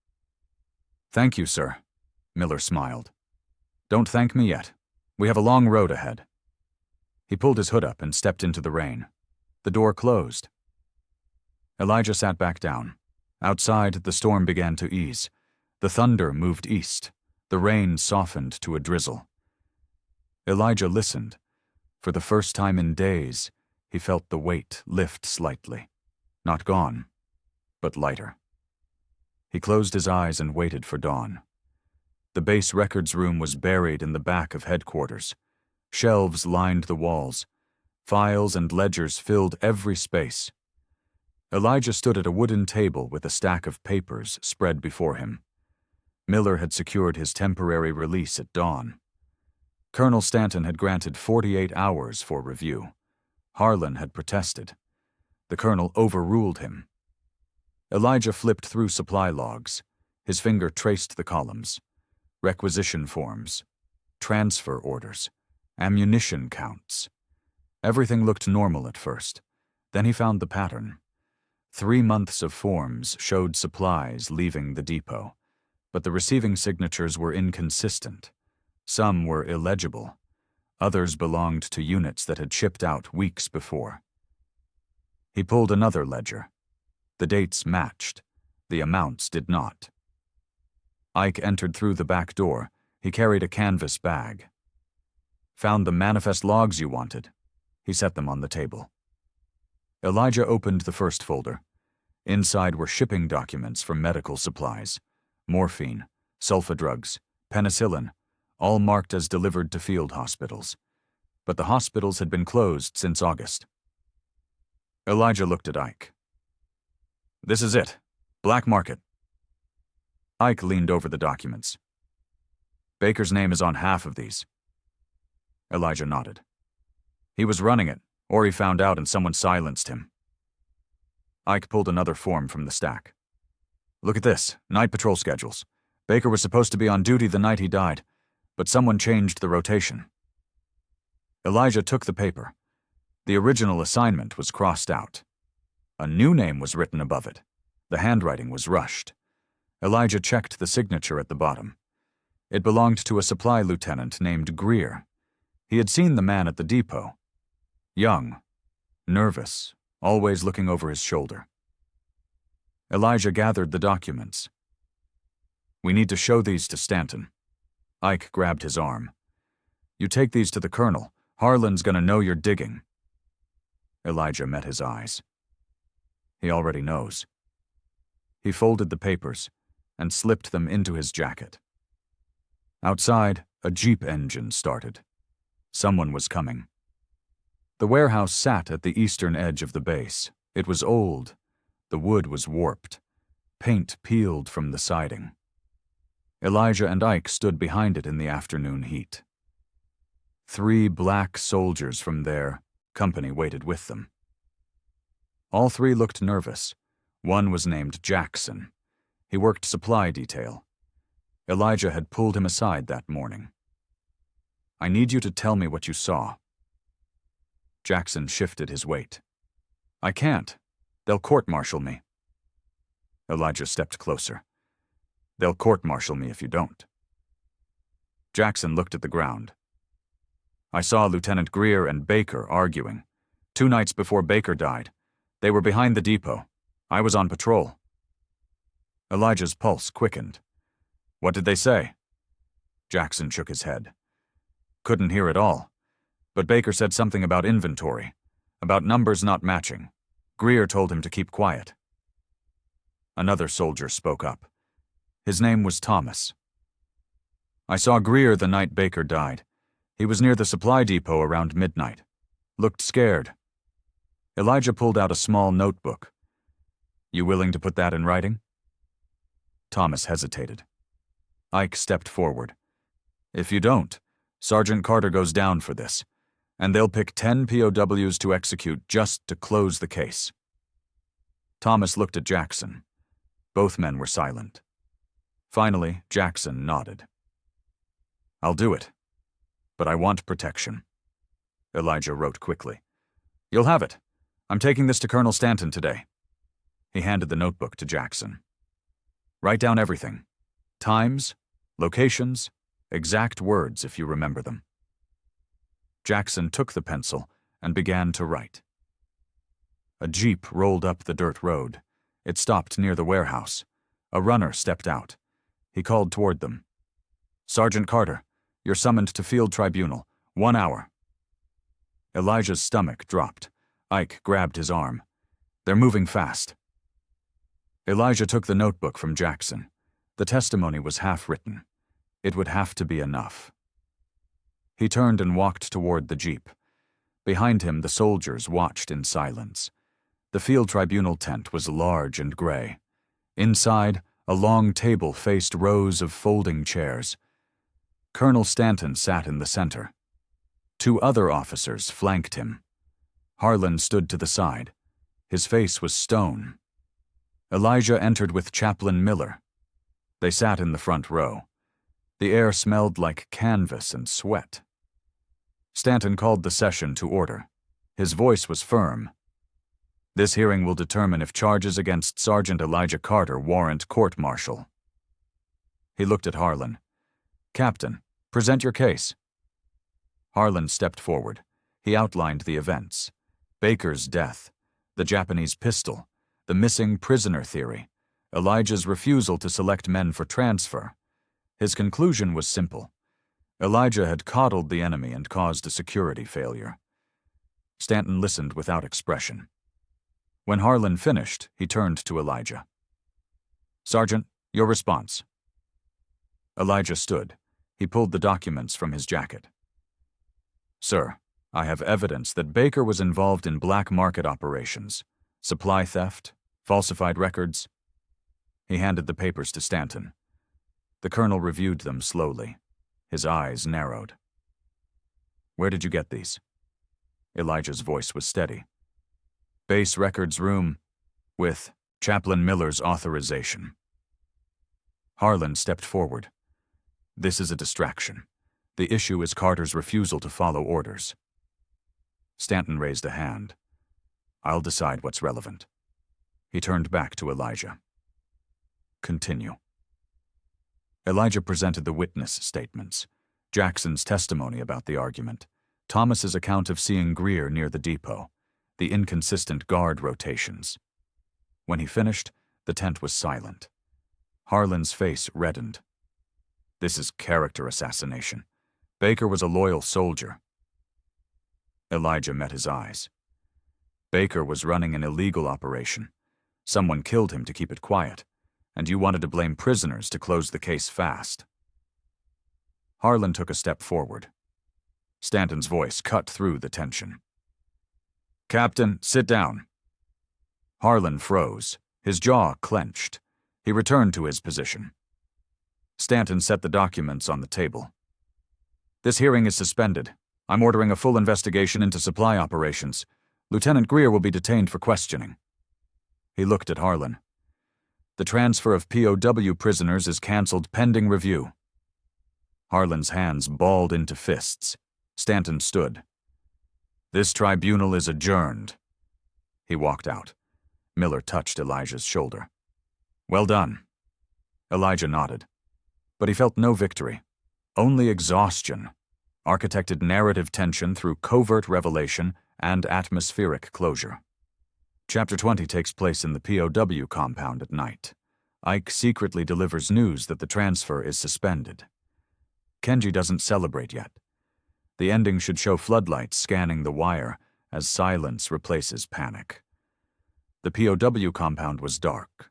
"Thank you, sir." Miller smiled. "Don't thank me yet. We have a long road ahead." He pulled his hood up and stepped into the rain. The door closed. Elijah sat back down. Outside, the storm began to ease. The thunder moved east. The rain softened to a drizzle. Elijah listened. For the first time in days, he felt the weight lift slightly. Not gone, but lighter. He closed his eyes and waited for dawn. The base records room was buried in the back of headquarters. Shelves lined the walls. Files and ledgers filled every space. Elijah stood at a wooden table with a stack of papers spread before him. Miller had secured his temporary release at dawn. Colonel Stanton had granted 48 hours for review. Harlan had protested. The colonel overruled him. Elijah flipped through supply logs. His finger traced the columns. Requisition forms, transfer orders, ammunition counts. Everything looked normal at first. Then he found the pattern. 3 months of forms showed supplies leaving the depot, but the receiving signatures were inconsistent. Some were illegible. Others belonged to units that had shipped out weeks before. He pulled another ledger. The dates matched. The amounts did not. Ike entered through the back door. He carried a canvas bag. "Found the manifest logs you wanted." He set them on the table. Elijah opened the first folder. Inside were shipping documents for medical supplies, morphine, sulfa drugs, penicillin, all marked as delivered to field hospitals. But the hospitals had been closed since August. Elijah looked at Ike. "This is it. Black market." Ike leaned over the documents. "Baker's name is on half of these." Elijah nodded. "He was running it, or he found out and someone silenced him." Ike pulled another form from the stack. "Look at this, night patrol schedules. Baker was supposed to be on duty the night he died, but someone changed the rotation." Elijah took the paper. The original assignment was crossed out. A new name was written above it. The handwriting was rushed. Elijah checked the signature at the bottom. It belonged to a supply lieutenant named Greer. He had seen the man at the depot. Young, nervous, always looking over his shoulder. Elijah gathered the documents. "We need to show these to Stanton." Ike grabbed his arm. "You take these to the colonel. Harlan's gonna know you're digging." Elijah met his eyes. He already knows. He folded the papers and slipped them into his jacket. Outside, a Jeep engine started. Someone was coming. The warehouse sat at the eastern edge of the base. It was old. The wood was warped. Paint peeled from the siding. Elijah and Ike stood behind it in the afternoon heat. 3 black soldiers from their company waited with them. All 3 looked nervous. One was named Jackson. He worked supply detail. Elijah had pulled him aside that morning. "I need you to tell me what you saw." Jackson shifted his weight. "I can't. They'll court-martial me." Elijah stepped closer. "They'll court-martial me if you don't." Jackson looked at the ground. "I saw Lieutenant Greer and Baker arguing. 2 nights before Baker died. They were behind the depot. I was on patrol." Elijah's pulse quickened. "What did they say?" Jackson shook his head. "Couldn't hear it all. But Baker said something about inventory, about numbers not matching. Greer told him to keep quiet." Another soldier spoke up. His name was Thomas. "I saw Greer the night Baker died. He was near the supply depot around midnight. Looked scared." Elijah pulled out a small notebook. "You willing to put that in writing?" Thomas hesitated. Ike stepped forward. "If you don't, Sergeant Carter goes down for this, and they'll pick 10 POWs to execute just to close the case." Thomas looked at Jackson. Both men were silent. Finally, Jackson nodded. "I'll do it, but I want protection." Elijah wrote quickly. "You'll have it. I'm taking this to Colonel Stanton today." He handed the notebook to Jackson. "Write down everything. Times, locations, exact words if you remember them." Jackson took the pencil and began to write. A Jeep rolled up the dirt road. It stopped near the warehouse. A runner stepped out. He called toward them. "Sergeant Carter, you're summoned to field tribunal. 1 hour." Elijah's stomach dropped. Ike grabbed his arm. "They're moving fast." Elijah took the notebook from Jackson. The testimony was half-written. It would have to be enough. He turned and walked toward the Jeep. Behind him, the soldiers watched in silence. The field tribunal tent was large and gray. Inside, a long table faced rows of folding chairs. Colonel Stanton sat in the center. 2 other officers flanked him. Harlan stood to the side. His face was stone. Elijah entered with Chaplain Miller. They sat in the front row. The air smelled like canvas and sweat. Stanton called the session to order. His voice was firm. This hearing will determine if charges against Sergeant Elijah Carter warrant court-martial. He looked at Harlan. Captain, present your case. Harlan stepped forward. He outlined the events. Baker's death, the Japanese pistol, the missing prisoner theory, Elijah's refusal to select men for transfer. His conclusion was simple. Elijah had coddled the enemy and caused a security failure. Stanton listened without expression. When Harlan finished, he turned to Elijah. Sergeant, your response. Elijah stood. He pulled the documents from his jacket. Sir, I have evidence that Baker was involved in black market operations, supply theft, falsified records. He handed the papers to Stanton. The colonel reviewed them slowly. His eyes narrowed. Where did you get these? Elijah's voice was steady. Base records room with Chaplain Miller's authorization. Harlan stepped forward. This is a distraction. The issue is Carter's refusal to follow orders. Stanton raised a hand. I'll decide what's relevant. He turned back to Elijah. Continue. Elijah presented the witness statements, Jackson's testimony about the argument, Thomas's account of seeing Greer near the depot, the inconsistent guard rotations. When he finished, the tent was silent. Harlan's face reddened. This is character assassination. Baker was a loyal soldier. Elijah met his eyes. Baker was running an illegal operation. Someone killed him to keep it quiet, and you wanted to blame prisoners to close the case fast. Harlan took a step forward. Stanton's voice cut through the tension. Captain, sit down. Harlan froze. His jaw clenched. He returned to his position. Stanton set the documents on the table. This hearing is suspended. I'm ordering a full investigation into supply operations. Lieutenant Greer will be detained for questioning. He looked at Harlan. The transfer of POW prisoners is canceled pending review. Harlan's hands balled into fists. Stanton stood. This tribunal is adjourned. He walked out. Miller touched Elijah's shoulder. Well done. Elijah nodded. But he felt no victory. Only exhaustion. Architected narrative tension through covert revelation and atmospheric closure. Chapter 20 takes place in the POW compound at night. Ike secretly delivers news that the transfer is suspended. Kenji doesn't celebrate yet. The ending should show floodlights scanning the wire as silence replaces panic. The POW compound was dark.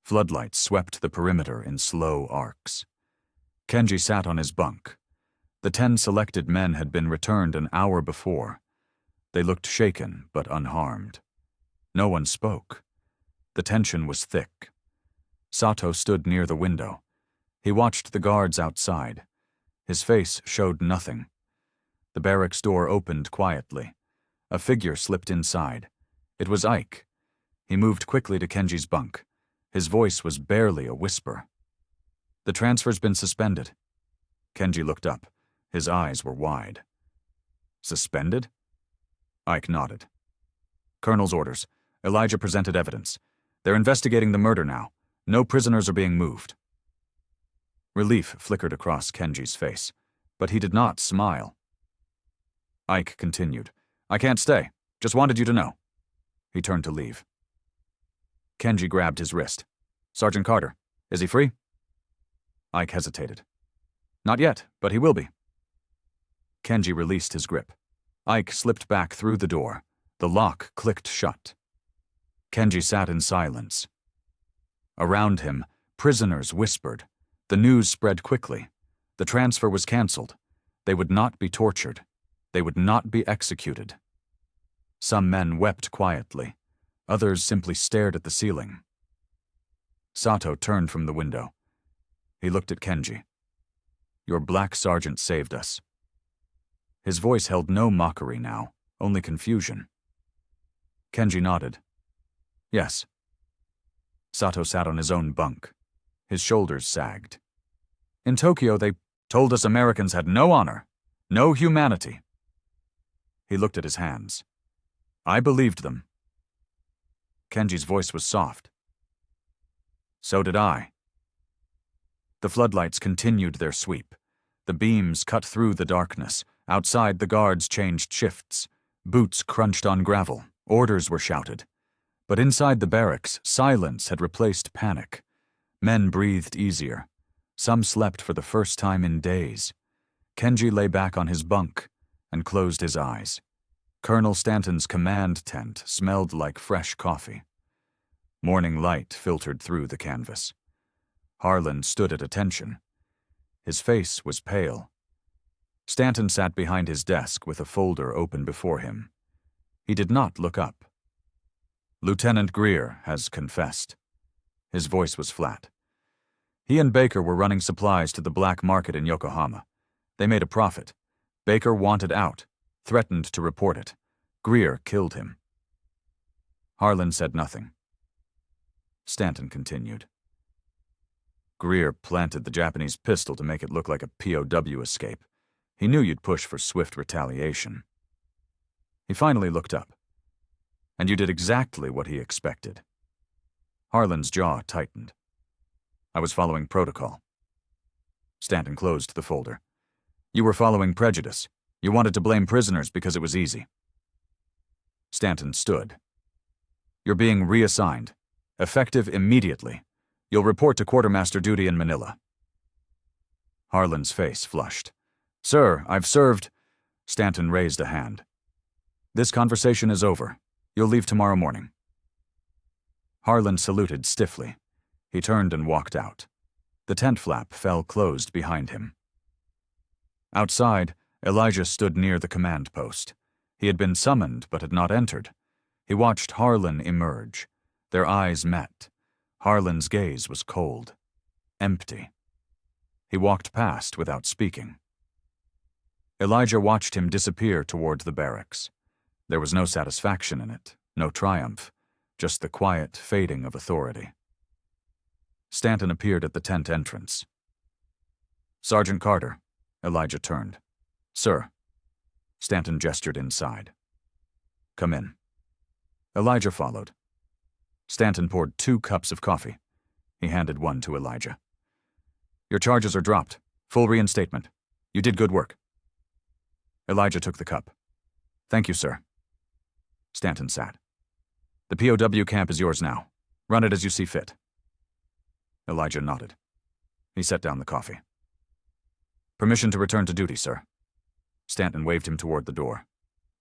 Floodlights swept the perimeter in slow arcs. Kenji sat on his bunk. The 10 selected men had been returned an hour before. They looked shaken but unharmed. No one spoke. The tension was thick. Sato stood near the window. He watched the guards outside. His face showed nothing. The barracks door opened quietly. A figure slipped inside. It was Ike. He moved quickly to Kenji's bunk. His voice was barely a whisper. The transfer's been suspended. Kenji looked up. His eyes were wide. Suspended? Ike nodded. Colonel's orders. Elijah presented evidence. They're investigating the murder now. No prisoners are being moved. Relief flickered across Kenji's face, but he did not smile. Ike continued. I can't stay. Just wanted you to know. He turned to leave. Kenji grabbed his wrist. Sergeant Carter, is he free? Ike hesitated. Not yet, but he will be. Kenji released his grip. Ike slipped back through the door. The lock clicked shut. Kenji sat in silence. Around him, prisoners whispered. The news spread quickly. The transfer was canceled. They would not be tortured. They would not be executed. Some men wept quietly. Others simply stared at the ceiling. Sato turned from the window. He looked at Kenji. Your black sergeant saved us." His voice held no mockery now, only confusion. Kenji nodded. "Yes." Sato sat on his own bunk. His shoulders sagged. "In Tokyo, they told us Americans had no honor, no humanity." He looked at his hands. "I believed them." Kenji's voice was soft. "So did I." The floodlights continued their sweep. The beams cut through the darkness. Outside, the guards changed shifts. Boots crunched on gravel. Orders were shouted. But inside the barracks, silence had replaced panic. Men breathed easier. Some slept for the first time in days. Kenji lay back on his bunk and closed his eyes. Colonel Stanton's command tent smelled like fresh coffee. Morning light filtered through the canvas. Harlan stood at attention. His face was pale. Stanton sat behind his desk with a folder open before him. He did not look up. "Lieutenant Greer has confessed." His voice was flat. "He and Baker were running supplies to the black market in Yokohama. They made a profit. Baker wanted out, threatened to report it. Greer killed him." Harlan said nothing. Stanton continued. "Greer planted the Japanese pistol to make it look like a POW escape. He knew you'd push for swift retaliation." He finally looked up. "And you did exactly what he expected." Harlan's jaw tightened. "I was following protocol." Stanton closed the folder. "You were following prejudice. You wanted to blame prisoners because it was easy." Stanton stood. "You're being reassigned. Effective immediately. You'll report to quartermaster duty in Manila." Harlan's face flushed. "Sir, I've served—" Stanton raised a hand. "This conversation is over. You'll leave tomorrow morning." Harlan saluted stiffly. He turned and walked out. The tent flap fell closed behind him. Outside, Elijah stood near the command post. He had been summoned but had not entered. He watched Harlan emerge. Their eyes met. Harlan's gaze was cold, empty. He walked past without speaking. Elijah watched him disappear toward the barracks. There was no satisfaction in it, no triumph, just the quiet fading of authority. Stanton appeared at the tent entrance. "Sergeant Carter." Elijah turned. "Sir." Stanton gestured inside. "Come in." Elijah followed. Stanton poured 2 cups of coffee. He handed one to Elijah. "Your charges are dropped. Full reinstatement. You did good work." Elijah took the cup. "Thank you, sir." Stanton sat. "The POW camp is yours now. Run it as you see fit." Elijah nodded. He set down the coffee. "Permission to return to duty, sir." Stanton waved him toward the door.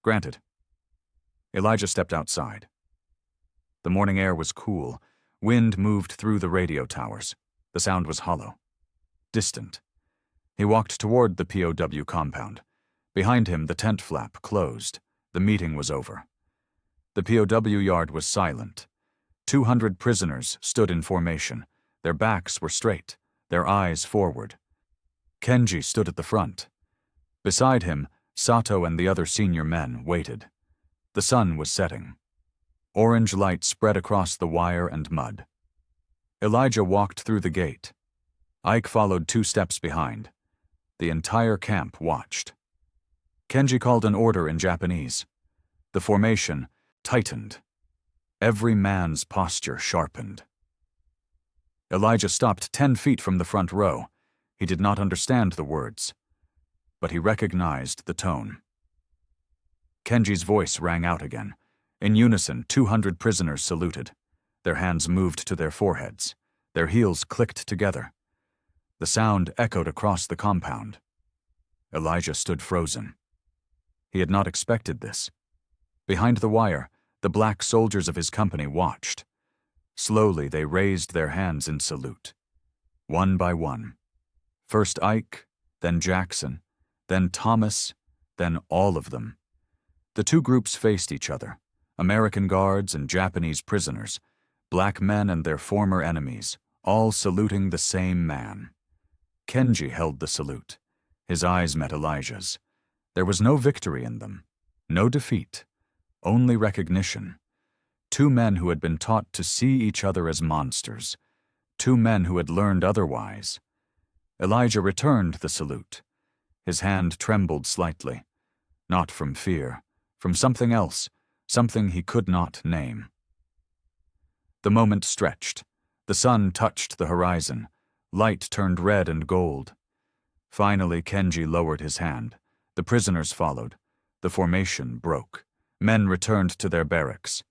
"Granted." Elijah stepped outside. The morning air was cool. Wind moved through the radio towers. The sound was hollow, distant. He walked toward the POW compound. Behind him, the tent flap closed. The meeting was over. The POW yard was silent. 200 prisoners stood in formation. Their backs were straight, their eyes forward. Kenji stood at the front. Beside him, Sato and the other senior men waited. The sun was setting. Orange light spread across the wire and mud. Elijah walked through the gate. Ike followed 2 steps behind. The entire camp watched. Kenji called an order in Japanese. The formation tightened. Every man's posture sharpened. Elijah stopped 10 feet from the front row. He did not understand the words, but he recognized the tone. Kenji's voice rang out again. In unison, 200 prisoners saluted. Their hands moved to their foreheads. Their heels clicked together. The sound echoed across the compound. Elijah stood frozen. He had not expected this. Behind the wire, the black soldiers of his company watched. Slowly, they raised their hands in salute. One by one. First Ike, then Jackson, then Thomas, then all of them. The 2 groups faced each other. American guards and Japanese prisoners, black men and their former enemies, all saluting the same man. Kenji held the salute. His eyes met Elijah's. There was no victory in them, no defeat, only recognition. Two men who had been taught to see each other as monsters. Two men who had learned otherwise. Elijah returned the salute. His hand trembled slightly. Not from fear, from something else, something he could not name. The moment stretched. The sun touched the horizon. Light turned red and gold. Finally, Kenji lowered his hand. The prisoners followed. The formation broke. Men returned to their barracks.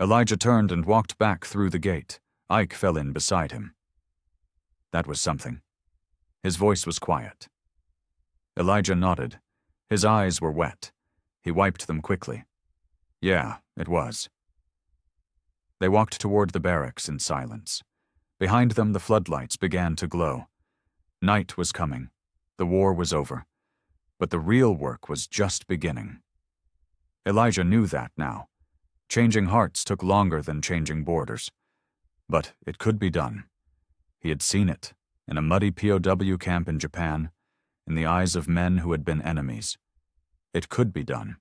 Elijah turned and walked back through the gate. Ike fell in beside him. That was something. His voice was quiet. Elijah nodded. His eyes were wet. He wiped them quickly. Yeah, it was. They walked toward the barracks in silence. Behind them, the floodlights began to glow. Night was coming. The war was over. But the real work was just beginning. Elijah knew that now. Changing hearts took longer than changing borders. But it could be done. He had seen it, in a muddy POW camp in Japan, in the eyes of men who had been enemies. It could be done.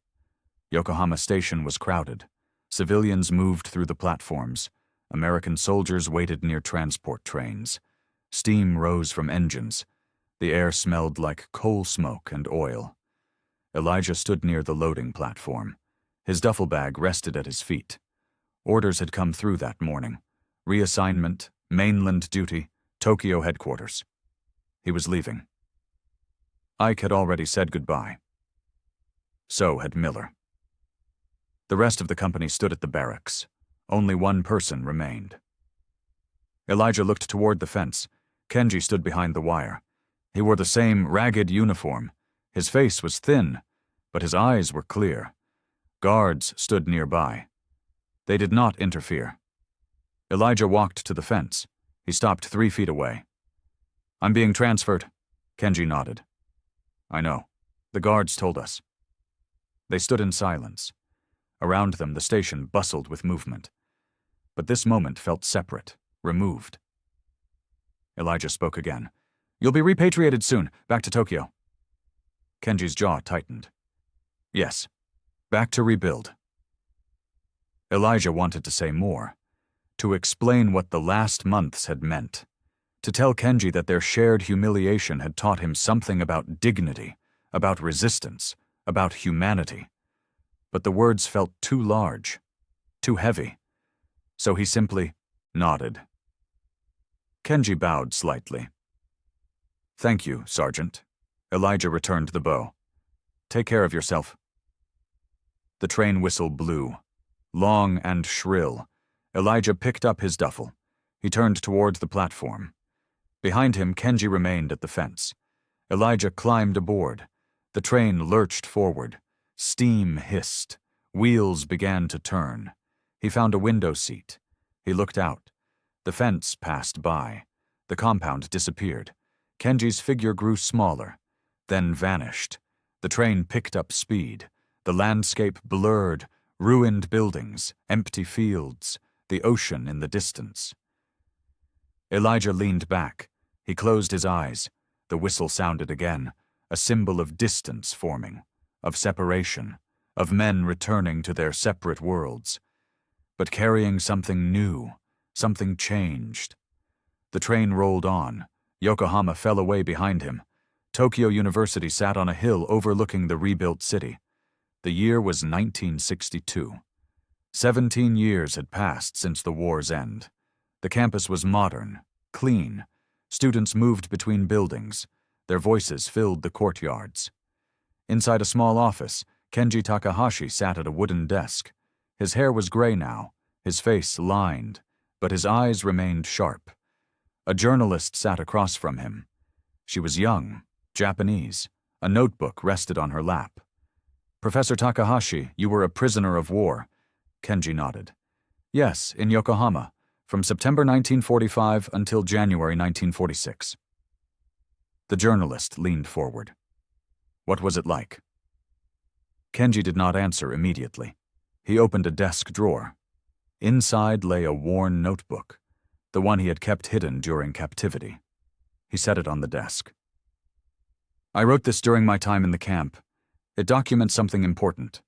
Yokohama Station was crowded. Civilians moved through the platforms. American soldiers waited near transport trains. Steam rose from engines. The air smelled like coal smoke and oil. Elijah stood near the loading platform. His duffel bag rested at his feet. Orders had come through that morning. Reassignment, mainland duty, Tokyo headquarters. He was leaving. Ike had already said goodbye. So had Miller. The rest of the company stood at the barracks. Only one person remained. Elijah looked toward the fence. Kenji stood behind the wire. He wore the same ragged uniform. His face was thin, but his eyes were clear. Guards stood nearby. They did not interfere. Elijah walked to the fence. He stopped 3 feet away. "I'm being transferred." Kenji nodded. "I know. The guards told us." They stood in silence. Around them, the station bustled with movement. But this moment felt separate, removed. Elijah spoke again. "You'll be repatriated soon, back to Tokyo." Kenji's jaw tightened. "Yes, back to rebuild." Elijah wanted to say more, to explain what the last months had meant, to tell Kenji that their shared humiliation had taught him something about dignity, about resistance, about humanity. But the words felt too large, too heavy, so he simply nodded. Kenji bowed slightly. "Thank you, Sergeant." Elijah returned the bow. "Take care of yourself." The train whistle blew. Long and shrill. Elijah picked up his duffel. He turned toward the platform. Behind him, Kenji remained at the fence. Elijah climbed aboard. The train lurched forward. Steam hissed. Wheels began to turn. He found a window seat. He looked out. The fence passed by. The compound disappeared. Kenji's figure grew smaller, then vanished. The train picked up speed. The landscape blurred, ruined buildings, empty fields, the ocean in the distance. Elijah leaned back. He closed his eyes. The whistle sounded again, a symbol of distance forming, of separation, of men returning to their separate worlds, but carrying something new, something changed. The train rolled on. Yokohama fell away behind him. Tokyo University sat on a hill overlooking the rebuilt city. The year was 1962. 17 years had passed since the war's end. The campus was modern, clean. Students moved between buildings. Their voices filled the courtyards. Inside a small office, Kenji Takahashi sat at a wooden desk. His hair was gray now, his face lined, but his eyes remained sharp. A journalist sat across from him. She was young, Japanese. A notebook rested on her lap. "Professor Takahashi, you were a prisoner of war." Kenji nodded. "Yes, in Yokohama, from September 1945 until January 1946. The journalist leaned forward. "What was it like?" Kenji did not answer immediately. He opened a desk drawer. Inside lay a worn notebook, the one he had kept hidden during captivity. He set it on the desk. I wrote this during my time in the camp. It documents something important.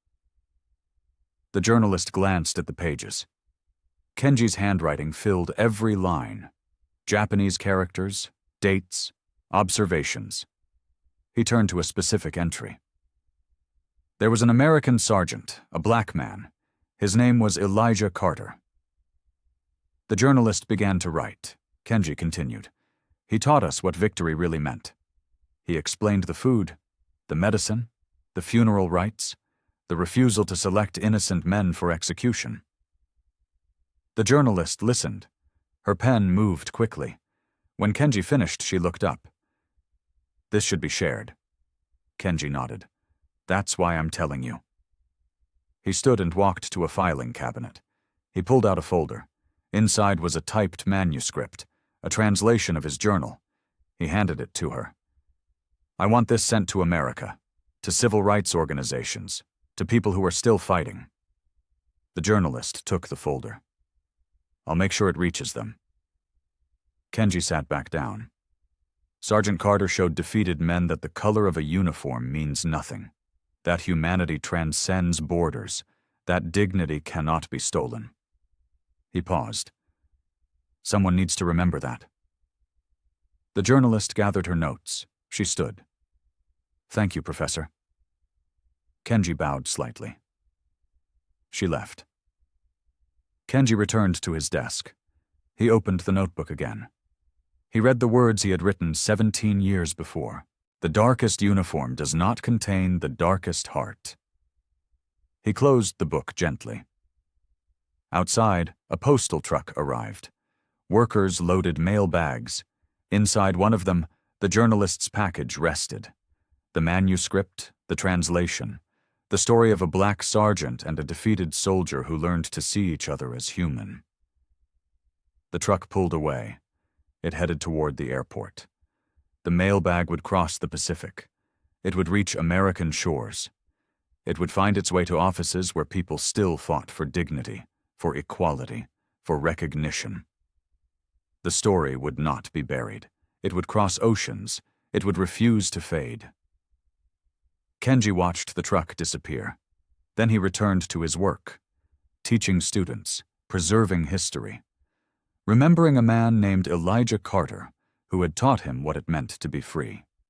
The journalist glanced at the pages. Kenji's handwriting filled every line. Japanese characters, dates, observations. He turned to a specific entry. There was an American sergeant, a black man. His name was Elijah Carter. The journalist began to write. Kenji continued. He taught us what victory really meant. He explained the food, the medicine, the funeral rites, the refusal to select innocent men for execution. The journalist listened. Her pen moved quickly. When Kenji finished, she looked up. This should be shared. Kenji nodded. That's why I'm telling you. He stood and walked to a filing cabinet. He pulled out a folder. Inside was a typed manuscript, a translation of his journal. He handed it to her. I want this sent to America, to civil rights organizations, to people who are still fighting. The journalist took the folder. I'll make sure it reaches them. Kenji sat back down. Sergeant Carter showed defeated men that the color of a uniform means nothing, that humanity transcends borders, that dignity cannot be stolen. He paused. Someone needs to remember that. The journalist gathered her notes. She stood. Thank you, Professor. Kenji bowed slightly. She left. Kenji returned to his desk. He opened the notebook again. He read the words he had written 17 years before. The darkest uniform does not contain the darkest heart. He closed the book gently. Outside, a postal truck arrived. Workers loaded mail bags. Inside one of them, the journalist's package rested. The manuscript, the translation, the story of a black sergeant and a defeated soldier who learned to see each other as human. The truck pulled away. It headed toward the airport. The mailbag would cross the Pacific. It would reach American shores. It would find its way to offices where people still fought for dignity, for equality, for recognition. The story would not be buried. It would cross oceans. It would refuse to fade. Kenji watched the truck disappear. Then he returned to his work, teaching students, preserving history, remembering a man named Elijah Carter, who had taught him what it meant to be free.